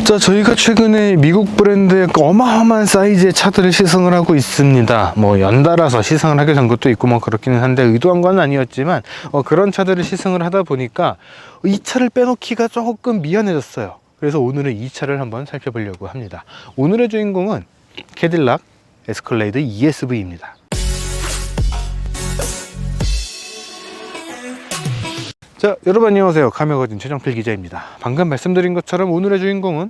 자, 저희가 최근에 미국 브랜드의 어마어마한 사이즈의 차들을 시승을 하고 있습니다. 뭐 연달아서 시승을 하게 된 것도 있고 뭐 그렇기는 한데 의도한 건 아니었지만 그런 차들을 시승을 하다 보니까 이 차를 빼놓기가 조금 미안해졌어요. 그래서 오늘은 이 차를 한번 살펴보려고 합니다. 오늘의 주인공은 캐딜락 에스컬레이드 ESV입니다. 자, 여러분 안녕하세요. 카메거진 최정필 기자입니다. 방금 말씀드린 것처럼 오늘의 주인공은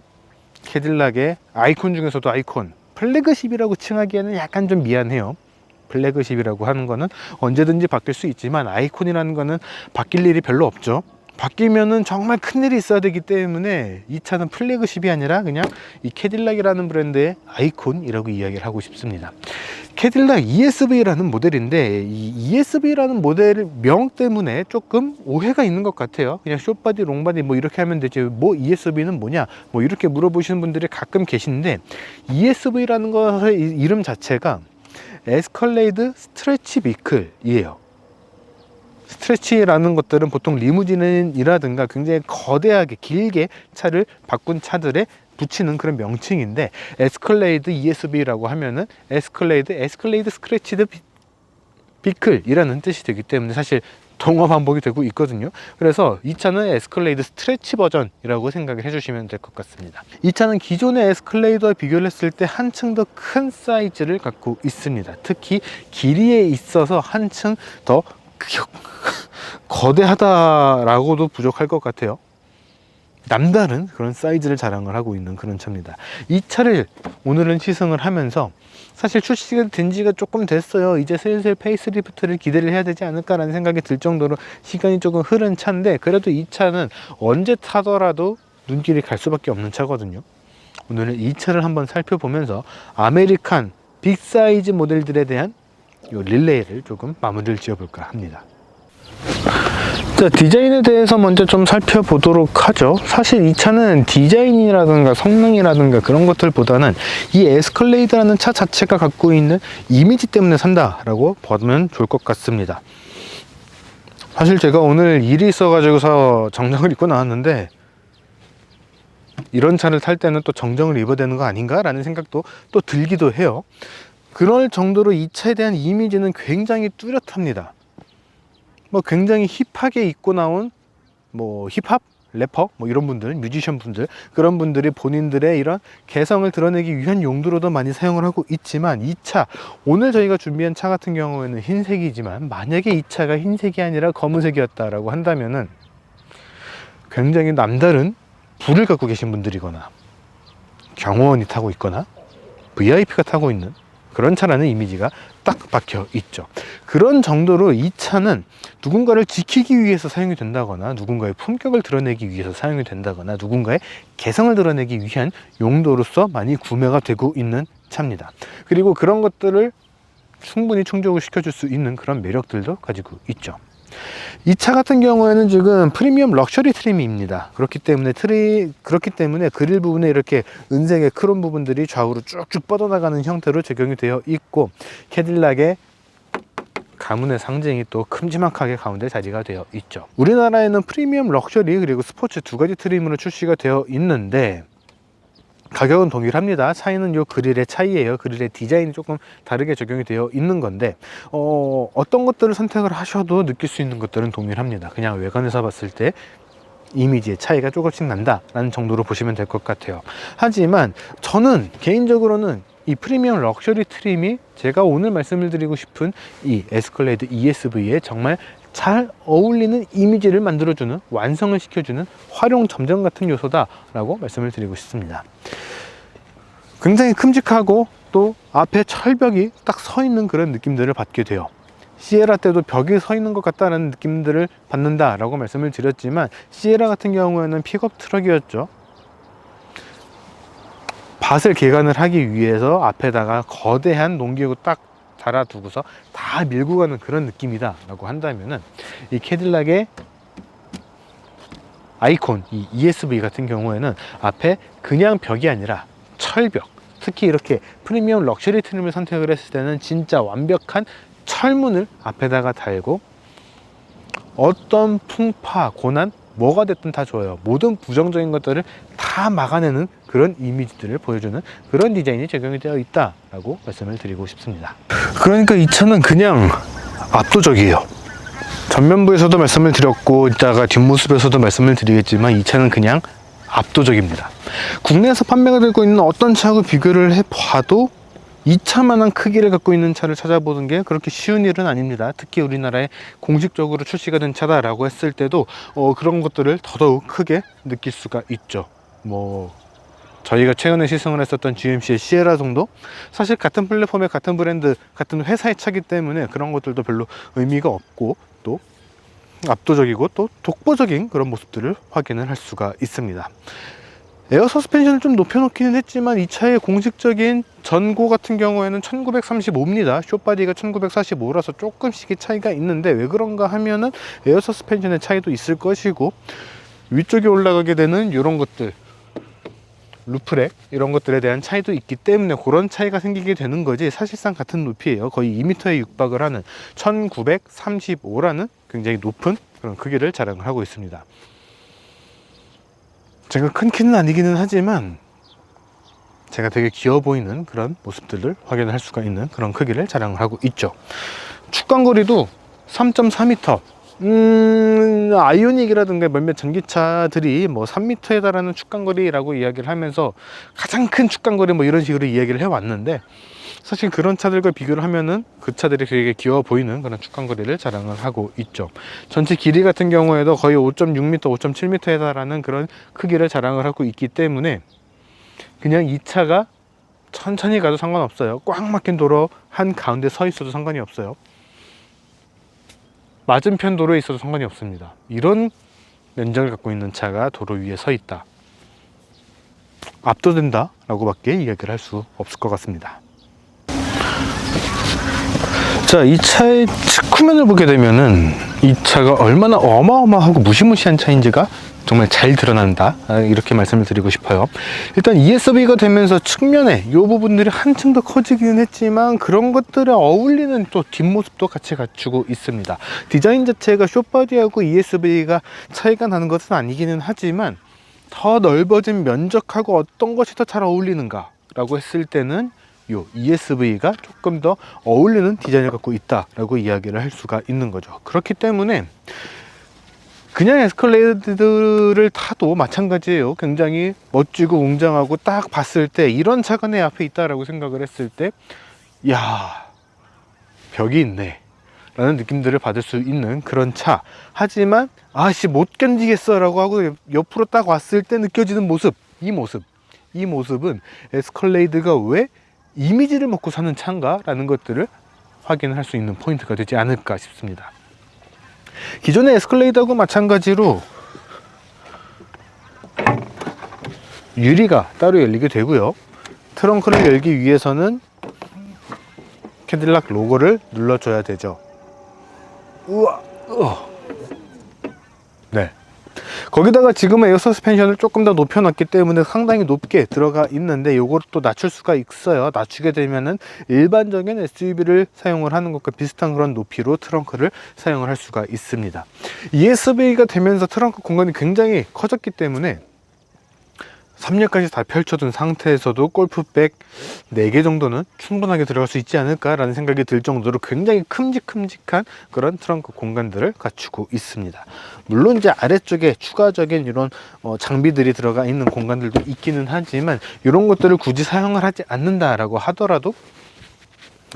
캐딜락의 아이콘 중에서도 아이콘, 플래그십이라고 칭하기에는 약간 좀 미안해요. 플래그십이라고 하는 거는 언제든지 바뀔 수 있지만 아이콘이라는 거는 바뀔 일이 별로 없죠. 바뀌면은 정말 큰일이 있어야 되기 때문에 이 차는 플래그십이 아니라 그냥 이 캐딜락이라는 브랜드의 아이콘이라고 이야기를 하고 싶습니다. 캐딜락 ESV라는 모델인데 이 ESV라는 모델 명 때문에 조금 오해가 있는 것 같아요. 그냥 숏바디, 롱바디 뭐 이렇게 하면 되지 뭐 ESV는 뭐냐 뭐 이렇게 물어보시는 분들이 가끔 계신데 ESV라는 것의 이름 자체가 에스컬레이드 스트레치 비클이에요. 스트레치라는 것들은 보통 리무진이라든가 굉장히 거대하게 길게 차를 바꾼 차들에 붙이는 그런 명칭인데 에스컬레이드 ESV라고 하면은 에스컬레이드 스크래치드 비클이라는 뜻이 되기 때문에 사실 동어 반복이 되고 있거든요. 그래서 이 차는 에스컬레이드 스트레치 버전이라고 생각을 해주시면 될 것 같습니다. 이 차는 기존의 에스컬레이드와 비교를 했을 때 한층 더 큰 사이즈를 갖고 있습니다. 특히 길이에 있어서 한층 더 거대하다라고도 부족할 것 같아요. 남다른 그런 사이즈를 자랑을 하고 있는 그런 차입니다. 이 차를 오늘은 시승을 하면서 사실 출시가 된 지가 조금 됐어요. 이제 슬슬 페이스리프트를 기대를 해야 되지 않을까라는 생각이 들 정도로 시간이 조금 흐른 차인데 그래도 이 차는 언제 타더라도 눈길이 갈 수밖에 없는 차거든요. 오늘은 이 차를 한번 살펴보면서 아메리칸 빅사이즈 모델들에 대한 이 릴레이를 조금 마무리를 지어볼까 합니다. 자, 디자인에 대해서 먼저 좀 살펴보도록 하죠. 사실 이 차는 디자인이라든가 성능이라든가 그런 것들보다는 이 에스컬레이드라는 차 자체가 갖고 있는 이미지 때문에 산다라고 보면 좋을 것 같습니다. 사실 제가 오늘 일이 있어가지고서 정장을 입고 나왔는데 이런 차를 탈 때는 또 정장을 입어야 되는 거 아닌가 라는 생각도 또 들기도 해요. 그럴 정도로 이 차에 대한 이미지는 굉장히 뚜렷합니다. 뭐 굉장히 힙하게 입고 나온 뭐 힙합 래퍼 뭐 이런 분들, 뮤지션 분들, 그런 분들이 본인들의 이런 개성을 드러내기 위한 용도로도 많이 사용을 하고 있지만 이 차, 오늘 저희가 준비한 차 같은 경우에는 흰색이지만 만약에 이 차가 흰색이 아니라 검은색이었다라고 한다면은 굉장히 남다른 부를 갖고 계신 분들이거나 경호원이 타고 있거나 VIP가 타고 있는 그런 차라는 이미지가 딱 박혀 있죠. 그런 정도로 이 차는 누군가를 지키기 위해서 사용이 된다거나 누군가의 품격을 드러내기 위해서 사용이 된다거나 누군가의 개성을 드러내기 위한 용도로서 많이 구매가 되고 있는 차입니다. 그리고 그런 것들을 충분히 충족을 시켜줄 수 있는 그런 매력들도 가지고 있죠. 이 차 같은 경우에는 지금 프리미엄 럭셔리 트림입니다. 그렇기 때문에 그릴 부분에 이렇게 은색의 크롬 부분들이 좌우로 쭉쭉 뻗어나가는 형태로 적용이 되어 있고 캐딜락의 가문의 상징이 또 큼지막하게 가운데 자리가 되어 있죠. 우리나라에는 프리미엄 럭셔리 그리고 스포츠 두 가지 트림으로 출시가 되어 있는데 가격은 동일합니다. 차이는 요 그릴의 차이예요. 그릴의 디자인이 조금 다르게 적용이 되어 있는 건데 어떤 것들을 선택을 하셔도 느낄 수 있는 것들은 동일합니다. 그냥 외관에서 봤을 때 이미지의 차이가 조금씩 난다라는 정도로 보시면 될 것 같아요. 하지만 저는 개인적으로는 이 프리미엄 럭셔리 트림이 제가 오늘 말씀을 드리고 싶은 이 에스컬레이드 ESV에 정말 잘 어울리는 이미지를 만들어주는, 완성을 시켜주는 활용 점정 같은 요소다라고 말씀을 드리고 싶습니다. 굉장히 큼직하고 또 앞에 철벽이 딱 서 있는 그런 느낌들을 받게 돼요. 시에라 때도 벽이 서 있는 것 같다는 느낌들을 받는다라고 말씀을 드렸지만 시에라 같은 경우에는 픽업 트럭이었죠. 밭을 개간을 하기 위해서 앞에다가 거대한 농기구 딱 달아두고서 다 밀고 가는 그런 느낌이다 라고 한다면은 이 캐딜락의 아이콘 이 ESV 같은 경우에는 앞에 그냥 벽이 아니라 철벽, 특히 이렇게 프리미엄 럭셔리 트림을 선택을 했을 때는 진짜 완벽한 철문을 앞에다가 달고 어떤 풍파, 고난, 뭐가 됐든 다 좋아요. 모든 부정적인 것들을 다 막아내는 그런 이미지들을 보여주는 그런 디자인이 적용이 되어 있다라고 말씀을 드리고 싶습니다. 그러니까 이 차는 그냥 압도적이에요. 전면부에서도 말씀을 드렸고 이따가 뒷모습에서도 말씀을 드리겠지만 이 차는 그냥 압도적입니다. 국내에서 판매가 되고 있는 어떤 차하고 비교를 해봐도 이 차만한 크기를 갖고 있는 차를 찾아보는 게 그렇게 쉬운 일은 아닙니다. 특히 우리나라에 공식적으로 출시가 된 차다라고 했을 때도 그런 것들을 더더욱 크게 느낄 수가 있죠. 저희가 최근에 시승을 했었던 GMC의 시에라 정도? 사실 같은 플랫폼의 같은 브랜드, 같은 회사의 차기 때문에 그런 것들도 별로 의미가 없고 또 압도적이고 또 독보적인 그런 모습들을 확인을 할 수가 있습니다. 에어 서스펜션을 좀 높여놓기는 했지만 이 차의 공식적인 전고 같은 경우에는 1935입니다. 숏바디가 1945라서 조금씩의 차이가 있는데 왜 그런가 하면은 에어 서스펜션의 차이도 있을 것이고 위쪽에 올라가게 되는 이런 것들, 루프렉 이런 것들에 대한 차이도 있기 때문에 그런 차이가 생기게 되는 거지 사실상 같은 높이에요. 거의 2m에 육박을 하는 1935라는 굉장히 높은 그런 크기를 자랑을 하고 있습니다. 제가 큰 키는 아니기는 하지만 제가 되게 귀여워 보이는 그런 모습들을 확인할 수가 있는 그런 크기를 자랑을 하고 있죠. 축광거리도 3.4m. 아이오닉이라든가 몇몇 전기차들이 3m에 달하는 축광거리라고 이야기를 하면서 가장 큰 축광거리 이런 식으로 이야기를 해왔는데 사실 그런 차들과 비교를 하면은 그 차들이 되게 귀여워 보이는 그런 축광거리를 자랑을 하고 있죠. 전체 길이 같은 경우에도 거의 5.6m, 5.7m에 달하는 그런 크기를 자랑을 하고 있기 때문에 그냥 이 차가 천천히 가도 상관없어요. 꽉 막힌 도로 한 가운데 서 있어도 상관이 없어요. 맞은편 도로에 있어도 상관이 없습니다. 이런 면적을 갖고 있는 차가 도로 위에 서 있다, 압도된다 라고 밖에 이야기를 할 수 없을 것 같습니다. 자, 이 차의 측후면을 보게 되면은 이 차가 얼마나 어마어마하고 무시무시한 차인지가 정말 잘 드러난다, 이렇게 말씀을 드리고 싶어요. 일단 ESV가 되면서 측면에 이 부분들이 한층 더 커지기는 했지만 그런 것들에 어울리는 또 뒷모습도 같이 갖추고 있습니다. 디자인 자체가 숏바디하고 ESV가 차이가 나는 것은 아니기는 하지만 더 넓어진 면적하고 어떤 것이 더 잘 어울리는가 라고 했을 때는 이 ESV가 조금 더 어울리는 디자인을 갖고 있다라고 이야기를 할 수가 있는 거죠. 그렇기 때문에 그냥 에스컬레이드를 타도 마찬가지예요. 굉장히 멋지고 웅장하고 딱 봤을 때 이런 차가 내 앞에 있다라고 생각을 했을 때 야, 벽이 있네 라는 느낌들을 받을 수 있는 그런 차. 하지만 아씨 못 견디겠어 라고 하고 옆으로 딱 왔을 때 느껴지는 모습, 이 모습은 에스컬레이드가 왜 이미지를 먹고 사는 차인가 라는 것들을 확인할 수 있는 포인트가 되지 않을까 싶습니다. 기존의 에스컬레이드하고 마찬가지로 유리가 따로 열리게 되고요. 트렁크를 열기 위해서는 캐딜락 로고를 눌러줘야 되죠. 우와, 네. 거기다가 지금은 에어 서스펜션을 조금 더 높여놨기 때문에 상당히 높게 들어가 있는데 이걸 또 낮출 수가 있어요. 낮추게 되면은 일반적인 SUV를 사용을 하는 것과 비슷한 그런 높이로 트렁크를 사용을 할 수가 있습니다. ESV가 되면서 트렁크 공간이 굉장히 커졌기 때문에 3열까지 다 펼쳐둔 상태에서도 골프백 4개 정도는 충분하게 들어갈 수 있지 않을까 라는 생각이 들 정도로 굉장히 큼직큼직한 그런 트렁크 공간들을 갖추고 있습니다. 물론 이제 아래쪽에 추가적인 이런 장비들이 들어가 있는 공간들도 있기는 하지만 이런 것들을 굳이 사용을 하지 않는다라고 하더라도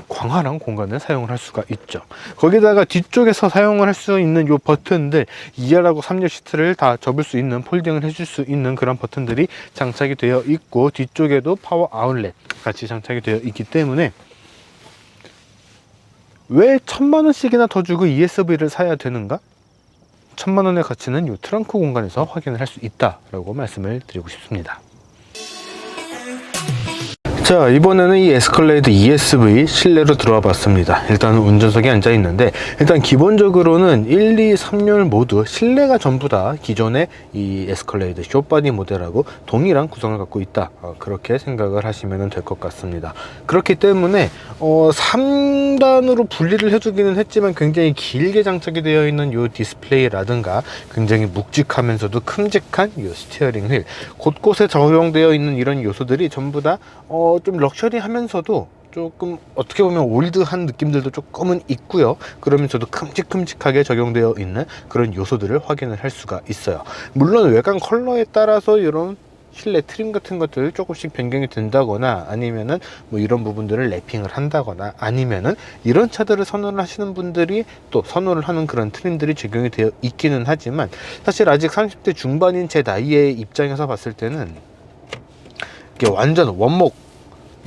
광활한 공간을 사용을 할 수가 있죠. 거기다가 뒤쪽에서 사용을 할 수 있는 이 버튼들 2열하고 3열 시트를 다 접을 수 있는, 폴딩을 해줄 수 있는 그런 버튼들이 장착이 되어 있고 뒤쪽에도 파워 아웃렛 같이 장착이 되어 있기 때문에 왜 1000만원씩이나 더 주고 ESV를 사야 되는가? 1000만원의 가치는 이 트렁크 공간에서 확인을 할 수 있다라고 말씀을 드리고 싶습니다. 자, 이번에는 이 에스컬레이드 ESV 실내로 들어와 봤습니다. 일단 운전석에 앉아 있는데, 일단 기본적으로는 1, 2, 3열 모두 실내가 전부 다 기존의 이 에스컬레이드 쇼바디 모델하고 동일한 구성을 갖고 있다, 그렇게 생각을 하시면 될 것 같습니다. 그렇기 때문에 3단으로 분리를 해주기는 했지만 굉장히 길게 장착이 되어 있는 이 디스플레이라든가 굉장히 묵직하면서도 큼직한 이 스티어링 휠, 곳곳에 적용되어 있는 이런 요소들이 전부 다 좀 럭셔리하면서도 조금 어떻게 보면 올드한 느낌들도 조금은 있고요. 그러면서도 큼직큼직하게 적용되어 있는 그런 요소들을 확인을 할 수가 있어요. 물론 외관 컬러에 따라서 이런 실내 트림 같은 것들 조금씩 변경이 된다거나, 아니면은 뭐 이런 부분들을 랩핑을 한다거나, 아니면은 이런 차들을 선호를 하시는 분들이 또 선호를 하는 그런 트림들이 적용이 되어 있기는 하지만, 사실 아직 30대 중반인 제 나이의 입장에서 봤을 때는 이게 완전 원목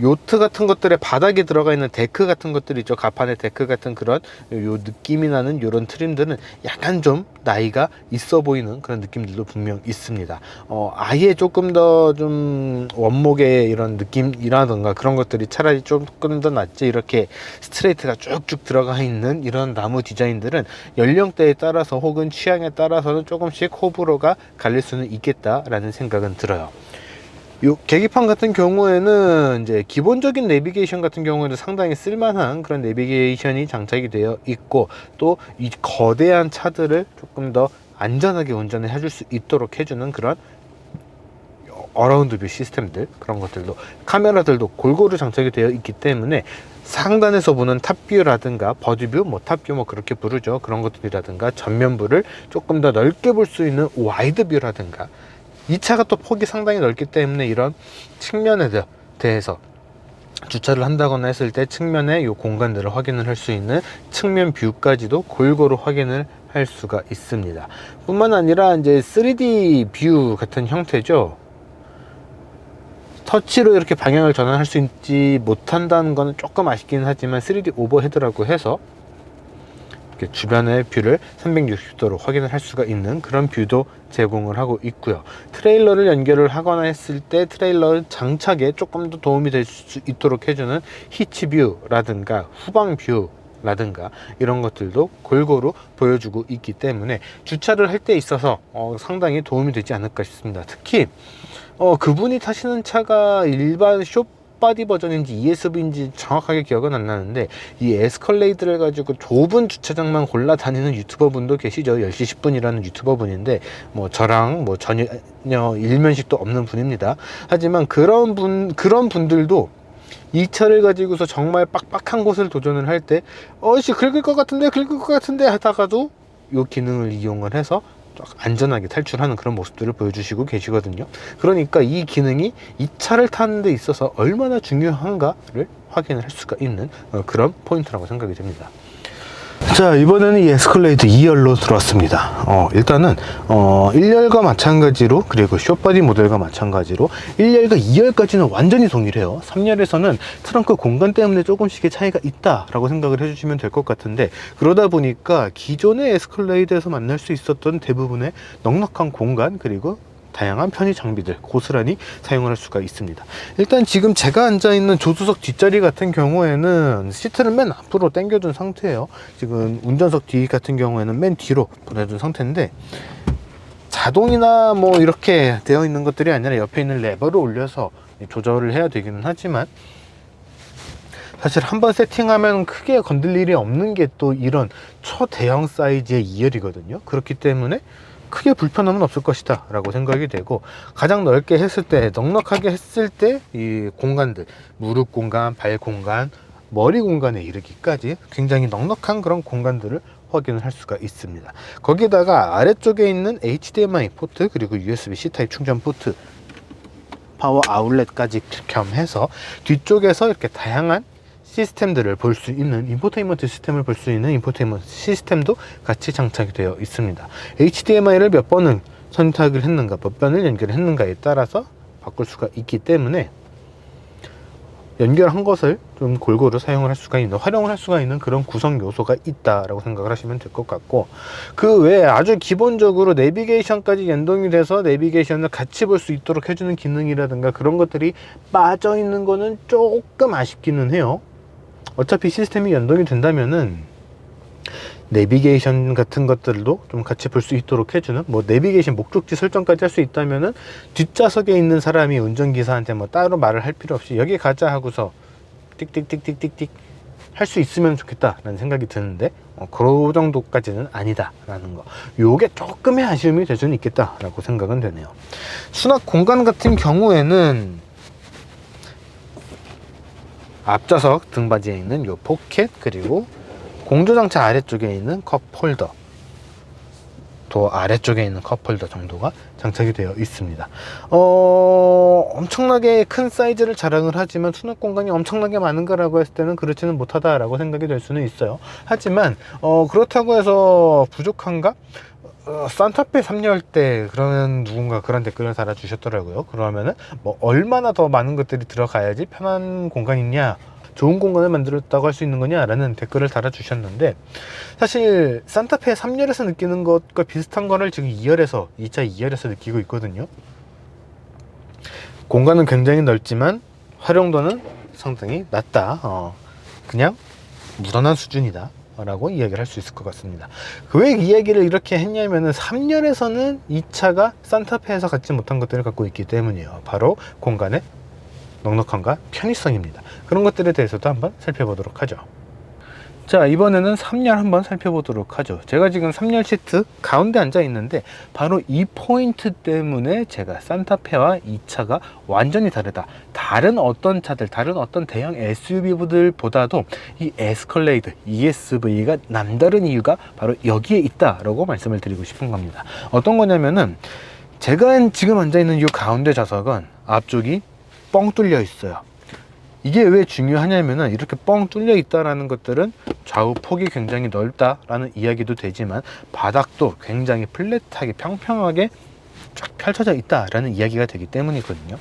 요트 같은 것들의 바닥에 들어가 있는 데크 같은 것들 있죠. 가판의 데크 같은 그런 요 느낌이 나는 요런 트림들은 약간 좀 나이가 있어 보이는 그런 느낌들도 분명 있습니다. 아예 조금 더 좀 원목의 이런 느낌이라던가 그런 것들이 차라리 조금 더 낫지, 이렇게 스트레이트가 쭉쭉 들어가 있는 이런 나무 디자인들은 연령대에 따라서 혹은 취향에 따라서는 조금씩 호불호가 갈릴 수는 있겠다라는 생각은 들어요. 요 계기판 같은 경우에는 이제 기본적인 내비게이션 같은 경우에는 상당히 쓸만한 그런 내비게이션이 장착이 되어 있고, 또 이 거대한 차들을 조금 더 안전하게 운전을 해줄 수 있도록 해주는 그런 어라운드 뷰 시스템들, 그런 것들도, 카메라들도 골고루 장착이 되어 있기 때문에 상단에서 보는 탑뷰라든가 버드뷰, 뭐 탑뷰 뭐 그렇게 부르죠. 그런 것들이라든가 전면부를 조금 더 넓게 볼 수 있는 와이드 뷰라든가, 이 차가 또 폭이 상당히 넓기 때문에 이런 측면에 대해서 주차를 한다거나 했을 때 측면의 이 공간들을 확인을 할 수 있는 측면 뷰까지도 골고루 확인을 할 수가 있습니다. 뿐만 아니라 이제 3D 뷰 같은 형태죠. 터치로 이렇게 방향을 전환할 수 있지 못한다는 거는 조금 아쉽긴 하지만 3D 오버헤드라고 해서 주변의 뷰를 360도로 확인을 할 수가 있는 그런 뷰도 제공을 하고 있고요. 트레일러를 연결을 하거나 했을 때 트레일러 장착에 조금 더 도움이 될 수 있도록 해주는 히치 뷰라든가 후방 뷰라든가 이런 것들도 골고루 보여주고 있기 때문에 주차를 할 때 있어서 상당히 도움이 되지 않을까 싶습니다. 특히 그분이 타시는 차가 일반 바디 버전인지 ESV인지 정확하게 기억은 안 나는데, 이 에스컬레이드를 가지고 좁은 주차장만 골라 다니는 유튜버 분도 계시죠. 10시 10분이라는 유튜버 분인데, 뭐 저랑 뭐 전혀 일면식도 없는 분입니다. 하지만 그런 분들도 이 차를 가지고서 정말 빡빡한 곳을 도전을 할 때 긁을 것 같은데 하다가도 이 기능을 이용을 해서 안전하게 탈출하는 그런 모습들을 보여주시고 계시거든요. 그러니까 이 기능이 이 차를 타는 데 있어서 얼마나 중요한가를 확인을 할 수가 있는 그런 포인트라고 생각이 됩니다. 자, 이번에는 이 에스컬레이드 2열로 들어왔습니다. 일단은 1열과 마찬가지로, 그리고 쇼바디 모델과 마찬가지로 1열과 2열까지는 완전히 동일해요. 3열에서는 트렁크 공간 때문에 조금씩의 차이가 있다라고 생각을 해주시면 될 것 같은데, 그러다 보니까 기존의 에스컬레이드에서 만날 수 있었던 대부분의 넉넉한 공간, 그리고 다양한 편의 장비들 고스란히 사용을 할 수가 있습니다. 일단 지금 제가 앉아있는 조수석 뒷자리 같은 경우에는 시트를 맨 앞으로 당겨둔 상태예요. 지금 운전석 뒤 같은 경우에는 맨 뒤로 보내둔 상태인데, 자동이나 뭐 이렇게 되어 있는 것들이 아니라 옆에 있는 레버를 올려서 조절을 해야 되기는 하지만, 사실 한번 세팅하면 크게 건들 일이 없는 게 또 이런 초대형 사이즈의 2열이거든요. 그렇기 때문에 크게 불편함은 없을 것이다 라고 생각이 되고, 가장 넓게 했을 때, 넉넉하게 했을 때 이 공간들, 무릎 공간, 발 공간, 머리 공간에 이르기까지 굉장히 넉넉한 그런 공간들을 확인을 할 수가 있습니다. 거기다가 아래쪽에 있는 HDMI 포트, 그리고 USB-C 타입 충전 포트, 파워 아울렛까지 겸해서 뒤쪽에서 이렇게 다양한 시스템들을 볼 수 있는, 인포테인먼트 시스템을 볼 수 있는 인포테인먼트 시스템도 같이 장착이 되어 있습니다. HDMI를 몇 번을 선택을 했는가, 몇 번을 연결했는가에 따라서 바꿀 수가 있기 때문에 연결한 것을 좀 골고루 사용을 할 수가 있는, 활용을 할 수가 있는 그런 구성 요소가 있다라고 생각을 하시면 될 것 같고, 그 외에 아주 기본적으로 내비게이션까지 연동이 돼서 내비게이션을 같이 볼 수 있도록 해주는 기능이라든가 그런 것들이 빠져 있는 거는 조금 아쉽기는 해요. 어차피 시스템이 연동이 된다면은 내비게이션 같은 것들도 좀 같이 볼 수 있도록 해주는, 뭐 내비게이션 목적지 설정까지 할 수 있다면은 뒷좌석에 있는 사람이 운전기사한테 뭐 따로 말을 할 필요 없이 여기 가자 하고서 띡띡띡띡띡띡 할 수 있으면 좋겠다 라는 생각이 드는데, 그 정도까지는 아니다 라는 거, 요게 조금의 아쉬움이 될 수는 있겠다 라고 생각은 되네요. 수납 공간 같은 경우에는 앞좌석 등받이에 있는 요 포켓, 그리고 공조장치 아래쪽에 있는 컵홀더, 도 아래쪽에 있는 컵홀더 정도가 장착이 되어 있습니다. 엄청나게 큰 사이즈를 자랑을 하지만 수납 공간이 엄청나게 많은가라고 했을 때는 그렇지는 못하다라고 생각이 될 수는 있어요. 하지만 그렇다고 해서 부족한가? 산타페 3열 때 그러면 누군가 그런 댓글을 달아주셨더라고요. 그러면은 뭐 얼마나 더 많은 것들이 들어가야지 편한 공간이냐, 좋은 공간을 만들었다고 할 수 있는 거냐 라는 댓글을 달아주셨는데, 사실 산타페 3열에서 느끼는 것과 비슷한 거를 지금 2열에서, 2차 2열에서 느끼고 있거든요. 공간은 굉장히 넓지만 활용도는 상당히 낮다, 그냥 무난한 수준이다 라고 이야기를 할 수 있을 것 같습니다. 왜 이야기를 이렇게 했냐면은 3열에서는 이 차가 산타페에서 갖지 못한 것들을 갖고 있기 때문이에요. 바로 공간의 넉넉함과 편의성입니다. 그런 것들에 대해서도 한번 살펴보도록 하죠. 자, 이번에는 3열 한번 살펴보도록 하죠. 제가 지금 3열 시트 가운데 앉아 있는데 바로 이 포인트 때문에 제가 산타페와 이 차가 완전히 다르다, 다른 어떤 차들, 다른 어떤 대형 SUV들보다도 이 에스컬레이드 ESV가 남다른 이유가 바로 여기에 있다라고 말씀을 드리고 싶은 겁니다. 어떤 거냐면은, 제가 지금 앉아 있는 이 가운데 좌석은 앞쪽이 뻥 뚫려 있어요. 이게 왜 중요하냐면은, 이렇게 뻥 뚫려 있다라는 것들은 좌우 폭이 굉장히 넓다라는 이야기도 되지만 바닥도 굉장히 플랫하게 평평하게 쫙 펼쳐져 있다라는 이야기가 되기 때문이거든요.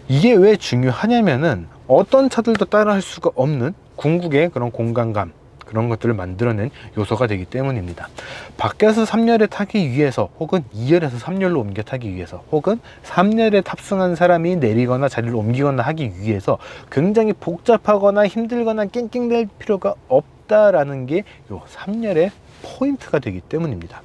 이게 왜 중요하냐면은, 어떤 차들도 따라 할 수가 없는 궁극의 그런 공간감, 그런 것들을 만들어낸 요소가 되기 때문입니다. 밖에서 3열에 타기 위해서, 혹은 2열에서 3열로 옮겨 타기 위해서, 혹은 3열에 탑승한 사람이 내리거나 자리를 옮기거나 하기 위해서 굉장히 복잡하거나 힘들거나 낑낑댈 필요가 없다라는 게 요 3열의 포인트가 되기 때문입니다.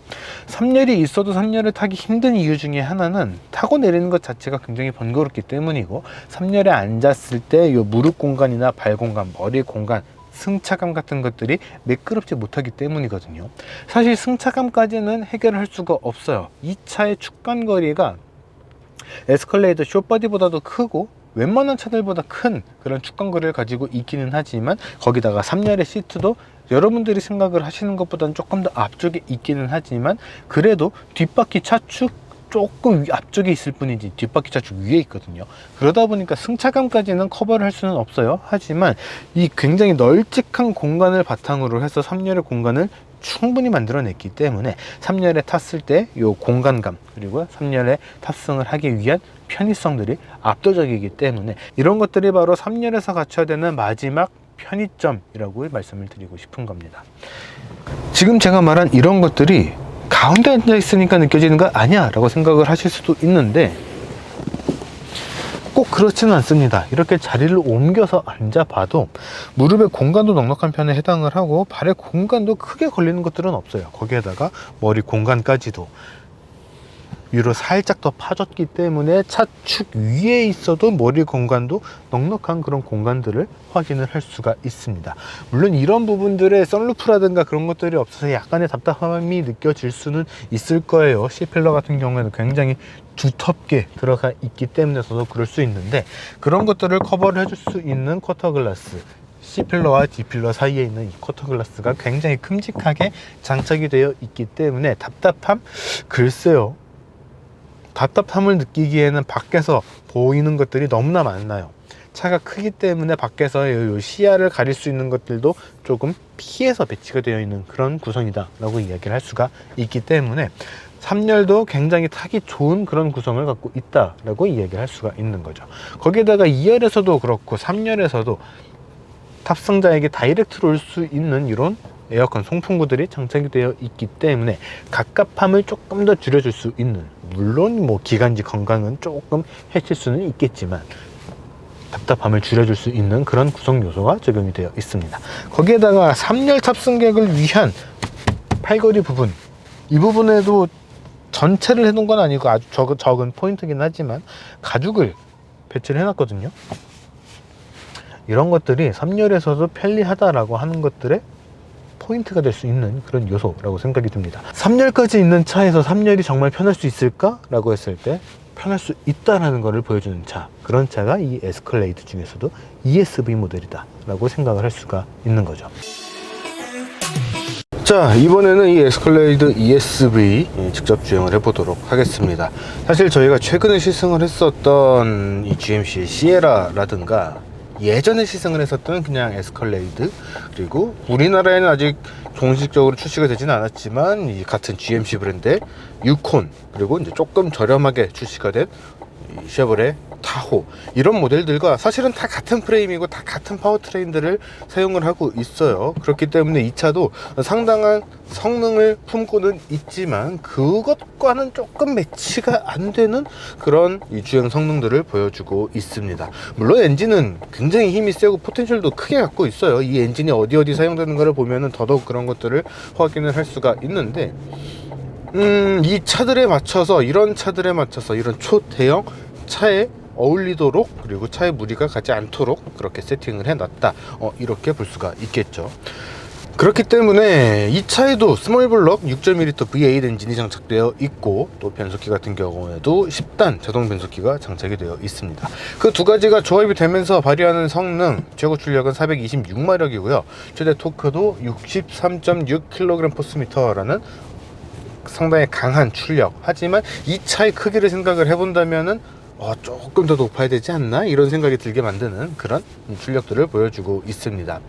3열이 있어도 3열을 타기 힘든 이유 중에 하나는 타고 내리는 것 자체가 굉장히 번거롭기 때문이고, 3열에 앉았을 때 요 무릎 공간이나 발 공간, 머리 공간, 승차감 같은 것들이 매끄럽지 못하기 때문이거든요. 사실 승차감까지는 해결할 수가 없어요. 이 차의 축간거리가 에스컬레이드 숏바디보다도 크고 웬만한 차들보다 큰 그런 축간거리를 가지고 있기는 하지만, 거기다가 3열의 시트도 여러분들이 생각을 하시는 것보다는 조금 더 앞쪽에 있기는 하지만, 그래도 뒷바퀴 차축 조금 앞쪽에 있을 뿐이지 뒷바퀴 차축 위에 있거든요. 그러다 보니까 승차감까지는 커버를 할 수는 없어요. 하지만 이 굉장히 널찍한 공간을 바탕으로 해서 3열의 공간을 충분히 만들어냈기 때문에 3열에 탔을 때 이 공간감, 그리고 3열에 탑승을 하기 위한 편의성들이 압도적이기 때문에, 이런 것들이 바로 3열에서 갖춰야 되는 마지막 편의점이라고 말씀을 드리고 싶은 겁니다. 지금 제가 말한 이런 것들이 가운데 앉아 있으니까 느껴지는 거 아니야 라고 생각을 하실 수도 있는데, 꼭 그렇지는 않습니다. 이렇게 자리를 옮겨서 앉아봐도 무릎의 공간도 넉넉한 편에 해당을 하고, 발의 공간도 크게 걸리는 것들은 없어요. 거기에다가 머리 공간까지도 위로 살짝 더 파졌기 때문에 차축 위에 있어도 머리 공간도 넉넉한 그런 공간들을 확인을 할 수가 있습니다. 물론 이런 부분들의 썬루프라든가 그런 것들이 없어서 약간의 답답함이 느껴질 수는 있을 거예요. C필러 같은 경우에는 굉장히 두텁게 들어가 있기 때문에서도 그럴 수 있는데, 그런 것들을 커버를 해줄 수 있는 쿼터 글라스, C필러와 D필러 사이에 있는 이 쿼터 글라스가 굉장히 큼직하게 장착이 되어 있기 때문에 답답함? 글쎄요, 답답함을 느끼기에는 밖에서 보이는 것들이 너무나 많나요. 차가 크기 때문에 밖에서 시야를 가릴 수 있는 것들도 조금 피해서 배치가 되어 있는 그런 구성이다 라고 이야기를 할 수가 있기 때문에, 3열도 굉장히 타기 좋은 그런 구성을 갖고 있다라고 이야기를 할 수가 있는 거죠. 거기에다가 2열에서도 그렇고 3열에서도 탑승자에게 다이렉트로 올 수 있는 이런 에어컨 송풍구들이 장착이 되어 있기 때문에 갑갑함을 조금 더 줄여줄 수 있는, 물론 뭐 기관지 건강은 조금 해칠 수는 있겠지만 답답함을 줄여줄 수 있는 그런 구성 요소가 적용이 되어 있습니다. 거기에다가 3열 탑승객을 위한 팔걸이 부분, 이 부분에도 전체를 해놓은 건 아니고 아주 적은 포인트긴 하지만 가죽을 배치를 해놨거든요. 이런 것들이 3열에서도 편리하다라고 하는 것들의 포인트가 될 수 있는 그런 요소라고 생각이 듭니다. 3열까지 있는 차에서 3열이 정말 편할 수 있을까? 라고 했을 때 편할 수 있다라는 것을 보여주는 차, 그런 차가 이 에스컬레이드 중에서도 ESV 모델이다 라고 생각을 할 수가 있는 거죠. 자, 이번에는 이 에스컬레이드 ESV 직접 주행을 해보도록 하겠습니다. 사실 저희가 최근에 시승을 했었던 이 GMC의 시에라라든가 예전에 시승을 했었던 그냥 에스컬레이드, 그리고 우리나라에는 아직 공식적으로 출시가 되진 않았지만 이 같은 GMC 브랜드의 유콘, 그리고 이제 조금 저렴하게 출시가 된 쉐보레 타호, 이런 모델들과 사실은 다 같은 프레임이고 다 같은 파워트레인들을 사용을 하고 있어요. 그렇기 때문에 이 차도 상당한 성능을 품고는 있지만 그것과는 조금 매치가 안 되는 그런 이 주행 성능들을 보여주고 있습니다. 물론 엔진은 굉장히 힘이 세고 포텐셜도 크게 갖고 있어요. 이 엔진이 어디 사용되는가를 보면은 더더욱 그런 것들을 확인을 할 수가 있는데, 이 차들에 맞춰서, 이런 차들에 맞춰서 이런 초대형 차에 어울리도록, 그리고 차에 무리가 가지 않도록 그렇게 세팅을 해놨다, 이렇게 볼 수가 있겠죠. 그렇기 때문에 이 차에도 스몰블럭 6.2L V8 엔진이 장착되어 있고, 또 변속기 같은 경우에도 10단 자동 변속기가 장착이 되어 있습니다. 그 두 가지가 조합이 되면서 발휘하는 성능, 최고 출력은 426마력이고요 최대 토크도 63.6kgm/m라는 상당히 강한 출력. 하지만 이 차의 크기를 생각을 해본다면은 조금 더 높아야 되지 않나, 이런 생각이 들게 만드는 그런 출력들을 보여주고 있습니다.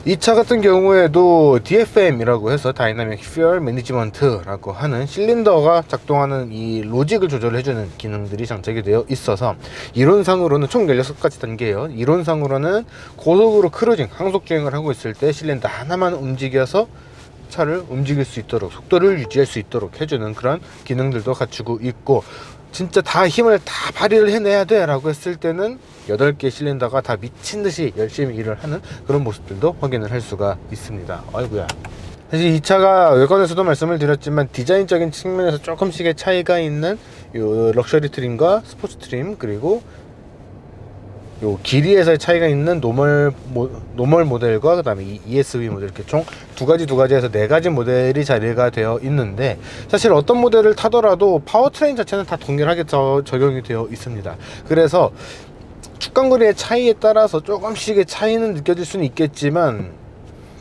이 차 같은 경우에도 DFM이라고 해서 다이나믹 퓨얼 매니지먼트라고 하는 실린더가 작동하는 이 로직을 조절해주는 기능들이 장착이 되어 있어서, 이론상으로는 총 16가지 단계예요. 이론상으로는 고속으로 크루징, 항속 주행을 하고 있을 때 실린더 하나만 움직여서 차를 움직일 수 있도록, 속도를 유지할 수 있도록 해주는 그런 기능들도 갖추고 있고, 진짜 다 힘을 다 발휘를 해내야 돼 라고 했을 때는 8개 실린더가 다 미친듯이 열심히 일을 하는 그런 모습들도 확인을 할 수가 있습니다. 아이고야. 사실 이 차가 외관에서도 말씀을 드렸지만 디자인적인 측면에서 조금씩의 차이가 있는 요 럭셔리 트림과 스포츠 트림, 그리고 요 길이에서의 차이가 있는 노멀 모델과 그 다음에 이 ESV 모델, 이렇게 총 두 가지에서 4가지 모델이 자리가 되어 있는데, 사실 어떤 모델을 타더라도 파워트레인 자체는 다 동일하게 적용이 되어 있습니다. 그래서 축간거리의 차이에 따라서 조금씩의 차이는 느껴질 수는 있겠지만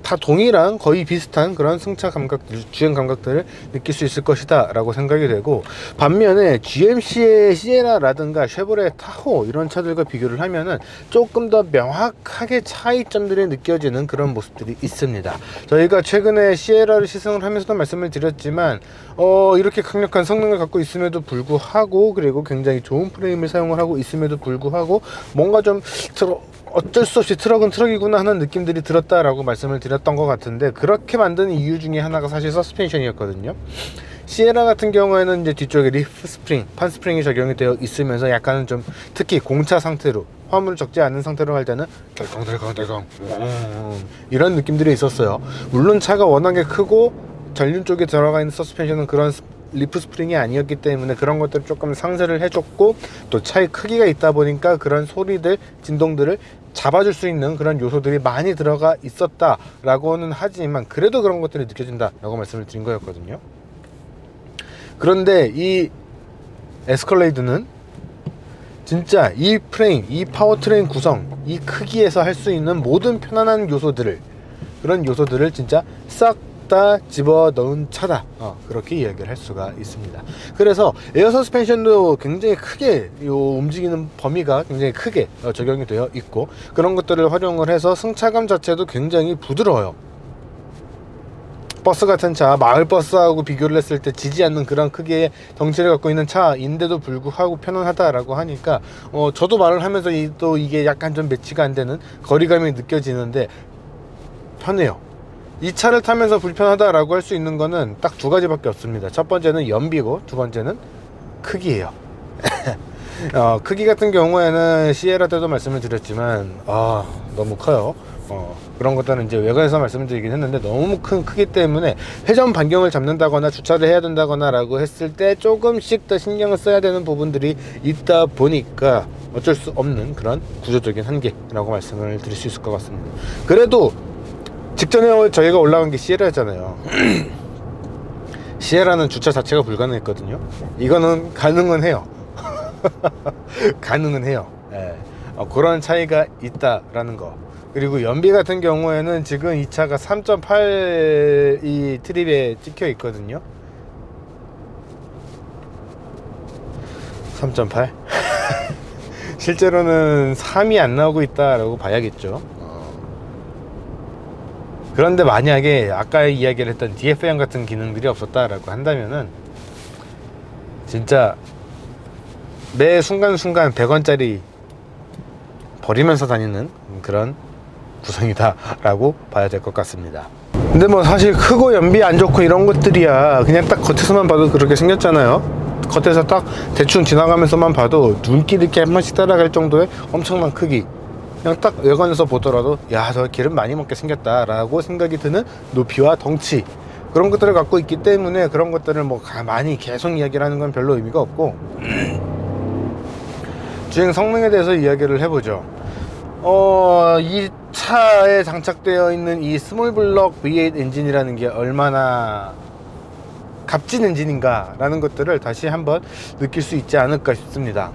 다 동일한, 거의 비슷한 그런 승차 감각들, 주행 감각들을 느낄 수 있을 것이다 라고 생각이 되고, 반면에 GMC의 시에라라든가 쉐보레 타호, 이런 차들과 비교를 하면은 조금 더 명확하게 차이점들이 느껴지는 그런 모습들이 있습니다. 저희가 최근에 시에라를 시승을 하면서도 말씀을 드렸지만 이렇게 강력한 성능을 갖고 있음에도 불구하고, 그리고 굉장히 좋은 프레임을 사용을 하고 있음에도 불구하고, 뭔가 좀 어쩔 수 없이 트럭은 트럭이구나 하는 느낌들이 들었다라고 말씀을 드렸던 것 같은데, 그렇게 만든 이유 중에 하나가 사실 서스펜션이었거든요. 시에라 같은 경우에는 이제 뒤쪽에 리프 스프링, 판 스프링이 적용이 되어 있으면서 약간은 좀, 특히 공차 상태로, 화물을 적지 않은 상태로 할 때는 덜컹덜컹 이런 느낌들이 있었어요. 물론 차가 워낙에 크고 전륜 쪽에 들어가 있는 서스펜션은 그런 리프 스프링이 아니었기 때문에 그런 것들을 조금 상쇄를 해줬고, 또 차의 크기가 있다 보니까 그런 소리들, 진동들을 잡아줄 수 있는 그런 요소들이 많이 들어가 있었다라고는 하지만 그래도 그런 것들이 느껴진다라고 말씀을 드린 거였거든요. 그런데 이 에스컬레이드는 진짜 이 프레임, 이 파워트레인 구성, 이 크기에서 할 수 있는 모든 편안한 요소들을, 그런 요소들을 진짜 싹 다 집어넣은 차다, 그렇게 이야기를 할 수가 있습니다. 그래서 에어 서스펜션도 굉장히 크게, 움직이는 범위가 굉장히 크게 적용이 되어 있고, 그런 것들을 활용을 해서 승차감 자체도 굉장히 부드러워요. 버스 같은 차, 마을 버스하고 비교를 했을 때 지지 않는 그런 크기의 덩치를 갖고 있는 차인데도 불구하고 편안하다라고 하니까 저도 말을 하면서 또 이게 약간 좀 매치가 안 되는 거리감이 느껴지는데 편해요. 이 차를 타면서 불편하다라고 할 수 있는 거는 딱 두 가지밖에 없습니다. 첫 번째는 연비고, 두 번째는 크기예요. 크기 같은 경우에는 시에라 때도 말씀을 드렸지만 너무 커요. 그런 것들은 이제 외관에서 말씀드리긴 했는데 너무 큰 크기 때문에 회전 반경을 잡는다거나 주차를 해야 된다거나 라고 했을 때 조금씩 더 신경을 써야 되는 부분들이 있다 보니까 어쩔 수 없는 그런 구조적인 한계라고 말씀을 드릴 수 있을 것 같습니다. 그래도 직전에 저희가 올라간 게 시에라였잖아요. 시에라는 주차 자체가 불가능했거든요. 이거는 가능은 해요. 가능은 해요. 예. 그런 차이가 있다라는 거. 그리고 연비 같은 경우에는 지금 이 차가 3.8 이 트립에 찍혀 있거든요. 3.8 실제로는 3이 안 나오고 있다라고 봐야겠죠. 그런데 만약에 아까 이야기를 했던 DFM 같은 기능들이 없었다라고 한다면은 진짜 매 순간순간 100원짜리 버리면서 다니는 그런 구성이다 라고 봐야 될 것 같습니다. 근데 뭐 사실 크고 연비 안 좋고 이런 것들이야 그냥 딱 겉에서만 봐도 그렇게 생겼잖아요. 겉에서 딱 대충 지나가면서만 봐도 눈길이 이렇게 한 번씩 따라갈 정도의 엄청난 크기, 그냥 딱 외관에서 보더라도 야, 저 기름 많이 먹게 생겼다 라고 생각이 드는 높이와 덩치, 그런 것들을 갖고 있기 때문에 그런 것들을 뭐 많이 계속 이야기를 하는 건 별로 의미가 없고 주행 성능에 대해서 이야기를 해보죠. 이 차에 장착되어 있는 이 스몰블럭 V8 엔진이라는 게 얼마나 값진 엔진인가 라는 것들을 다시 한번 느낄 수 있지 않을까 싶습니다.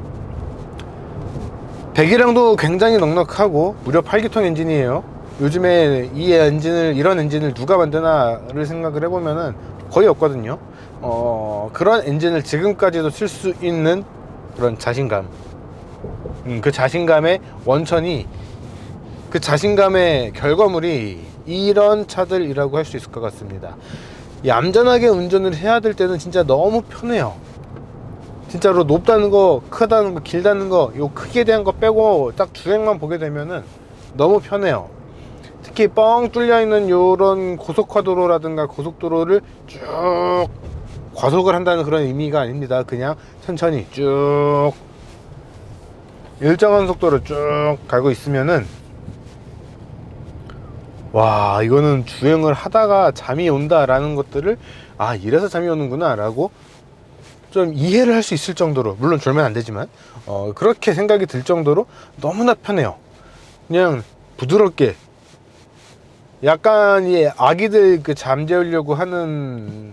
배기량도 굉장히 넉넉하고 무려 8기통 엔진이에요. 요즘에 이런 엔진을 누가 만드나를 생각을 해보면은 거의 없거든요. 그런 엔진을 지금까지도 쓸 수 있는 그런 자신감, 그 자신감의 원천이, 그 자신감의 결과물이 이런 차들이라고 할 수 있을 것 같습니다. 얌전하게 운전을 해야 될 때는 진짜 너무 편해요. 진짜로 높다는 거, 크다는 거, 길다는 거, 요 크기에 대한 거 빼고 딱 주행만 보게 되면은 너무 편해요. 특히 뻥 뚫려 있는 요런 고속화도로라든가 고속도로를 쭉 과속을 한다는 그런 의미가 아닙니다. 그냥 천천히 쭉 일정한 속도로 쭉 가고 있으면은 와, 이거는 주행을 하다가 잠이 온다라는 것들을 이래서 잠이 오는구나 라고 좀 이해를 할 수 있을 정도로, 물론 졸면 안 되지만 그렇게 생각이 들 정도로 너무나 편해요. 그냥 부드럽게, 약간 이 아기들 그 잠재우려고 하는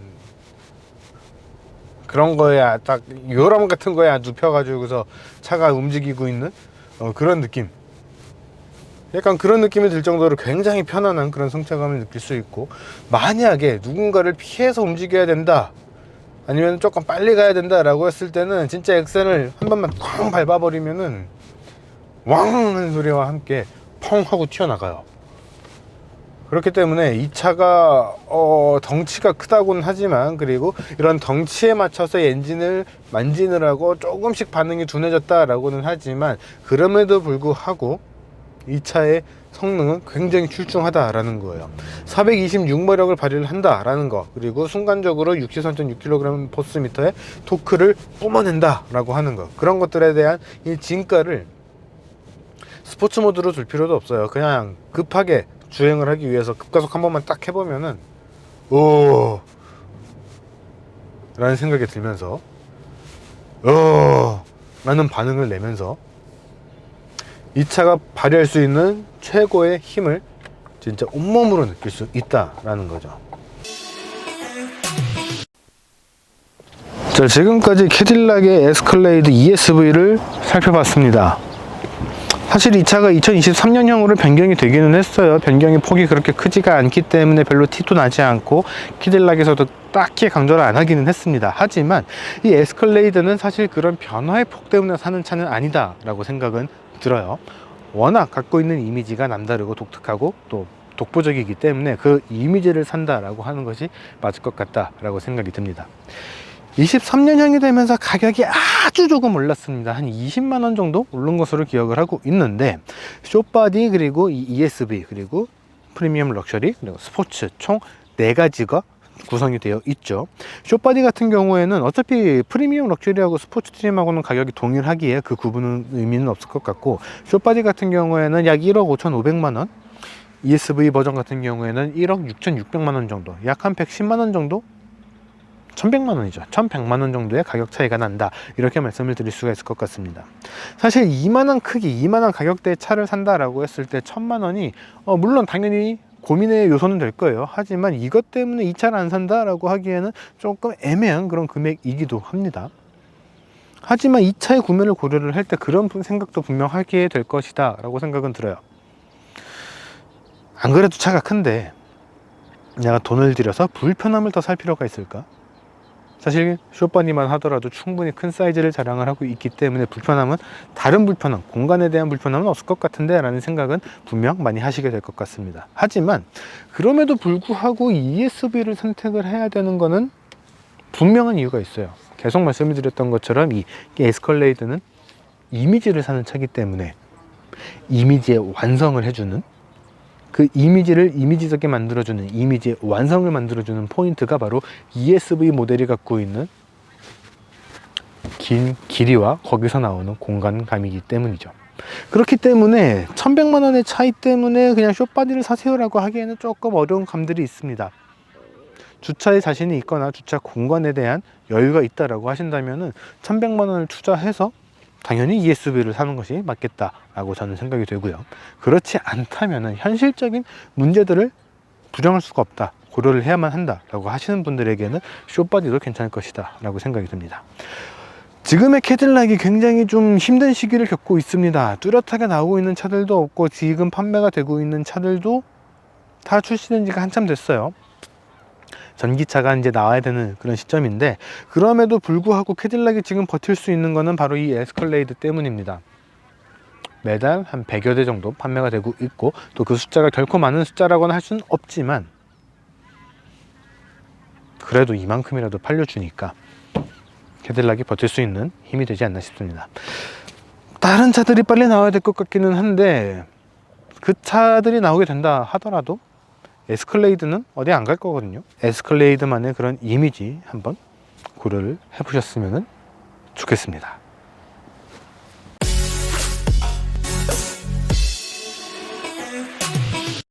그런 거야, 딱 요람 같은 거야 눕혀가지고서 차가 움직이고 있는 그런 느낌, 약간 그런 느낌이 들 정도로 굉장히 편안한 그런 승차감을 느낄 수 있고, 만약에 누군가를 피해서 움직여야 된다, 아니면 조금 빨리 가야 된다 라고 했을 때는 진짜 엑셀을 한 번만 쾅 밟아버리면은 왕 하는 소리와 함께 펑 하고 튀어나가요. 그렇기 때문에 이 차가 덩치가 크다고는 하지만, 그리고 이런 덩치에 맞춰서 엔진을 만지느라고 조금씩 반응이 둔해졌다 라고는 하지만, 그럼에도 불구하고 이 차의 성능은 굉장히 출중하다라는 거예요. 426마력을 발휘를 한다라는 거, 그리고 순간적으로 63.6kgm/의 토크를 뿜어낸다라고 하는 거, 그런 것들에 대한 이 진가를 스포츠 모드로 둘 필요도 없어요. 그냥 급하게 주행을 하기 위해서 급가속 한 번만 딱 해보면은 오 라는 생각이 들면서 라는 반응을 내면서 이 차가 발휘할 수 있는 최고의 힘을 진짜 온몸으로 느낄 수 있다라는 거죠. 자, 지금까지 캐딜락의 에스컬레이드 ESV를 살펴봤습니다. 사실 이 차가 2023년형으로 변경이 되기는 했어요. 변경의 폭이 그렇게 크지가 않기 때문에 별로 티도 나지 않고 캐딜락에서도 딱히 강조를 안 하기는 했습니다. 하지만 이 에스컬레이드는 사실 그런 변화의 폭 때문에 사는 차는 아니다 라고 생각은 들어요. 워낙 갖고 있는 이미지가 남다르고 독특하고 또 독보적이기 때문에 그 이미지를 산다라고 하는 것이 맞을 것 같다라고 생각이 듭니다. 23년형이 되면서 가격이 아주 조금 올랐습니다. 한 20만 원 정도 오른 것으로 기억을 하고 있는데, 숏바디 그리고 이 ESV 그리고 프리미엄 럭셔리 그리고 스포츠 총 4가지가 구성이 되어 있죠. 숏바디 같은 경우에는 어차피 프리미엄 럭셔리하고 스포츠 트림하고는 가격이 동일하기에 그 구분은 의미는 없을 것 같고, 숏바디 같은 경우에는 약 1억 5,500만 원, ESV 버전 같은 경우에는 1억 6,600만 원 정도, 약 한 110만 원 정도, 1100만 원이죠. 1100만 원 정도의 가격 차이가 난다, 이렇게 말씀을 드릴 수가 있을 것 같습니다. 사실 이만한 크기, 이만한 가격대의 차를 산다라고 했을 때 1000만 원이 물론 당연히 고민의 요소는 될 거예요. 하지만 이것 때문에 이 차를 안 산다라고 하기에는 조금 애매한 그런 금액이기도 합니다. 하지만 이 차의 구매를 고려를 할 때 그런 생각도 분명 하게 될 것이다 라고 생각은 들어요. 안 그래도 차가 큰데 내가 돈을 들여서 불편함을 더 살 필요가 있을까? 사실 숏바디만 하더라도 충분히 큰 사이즈를 자랑을 하고 있기 때문에 불편함은, 다른 불편함, 공간에 대한 불편함은 없을 것 같은데 라는 생각은 분명 많이 하시게 될 것 같습니다. 하지만 그럼에도 불구하고 ESV를 선택을 해야 되는 거는 분명한 이유가 있어요. 계속 말씀을 드렸던 것처럼 이 에스컬레이드는 이미지를 사는 차이기 때문에 이미지의 완성을 해주는, 그 이미지를 이미지적인 만들어주는, 이미지의 완성을 만들어주는 포인트가 바로 ESV 모델이 갖고 있는 긴 길이와 거기서 나오는 공간감이기 때문이죠. 그렇기 때문에 1100만 원의 차이 때문에 그냥 숏바디를 사세요라고 하기에는 조금 어려운 감들이 있습니다. 주차에 자신이 있거나 주차 공간에 대한 여유가 있다라고 하신다면은 1100만 원을 투자해서 당연히 ESV를 사는 것이 맞겠다라고 저는 생각이 되고요. 그렇지 않다면은 현실적인 문제들을 부정할 수가 없다, 고려를 해야만 한다라고 하시는 분들에게는 숏바디도 괜찮을 것이다 라고 생각이 듭니다. 지금의 캐딜락이 굉장히 좀 힘든 시기를 겪고 있습니다. 뚜렷하게 나오고 있는 차들도 없고 지금 판매가 되고 있는 차들도 다 출시된 지가 한참 됐어요. 전기차가 이제 나와야 되는 그런 시점인데, 그럼에도 불구하고 캐딜락이 지금 버틸 수 있는 거는 바로 이 에스컬레이드 때문입니다. 매달 한 100여 대 정도 판매가 되고 있고, 또 그 숫자가 결코 많은 숫자라고는 할 수는 없지만 그래도 이만큼이라도 팔려주니까 캐딜락이 버틸 수 있는 힘이 되지 않나 싶습니다. 다른 차들이 빨리 나와야 될 것 같기는 한데, 그 차들이 나오게 된다 하더라도 에스컬레이드는 어디 안 갈 거거든요. 에스컬레이드만의 그런 이미지 한번 고려를 해보셨으면 좋겠습니다.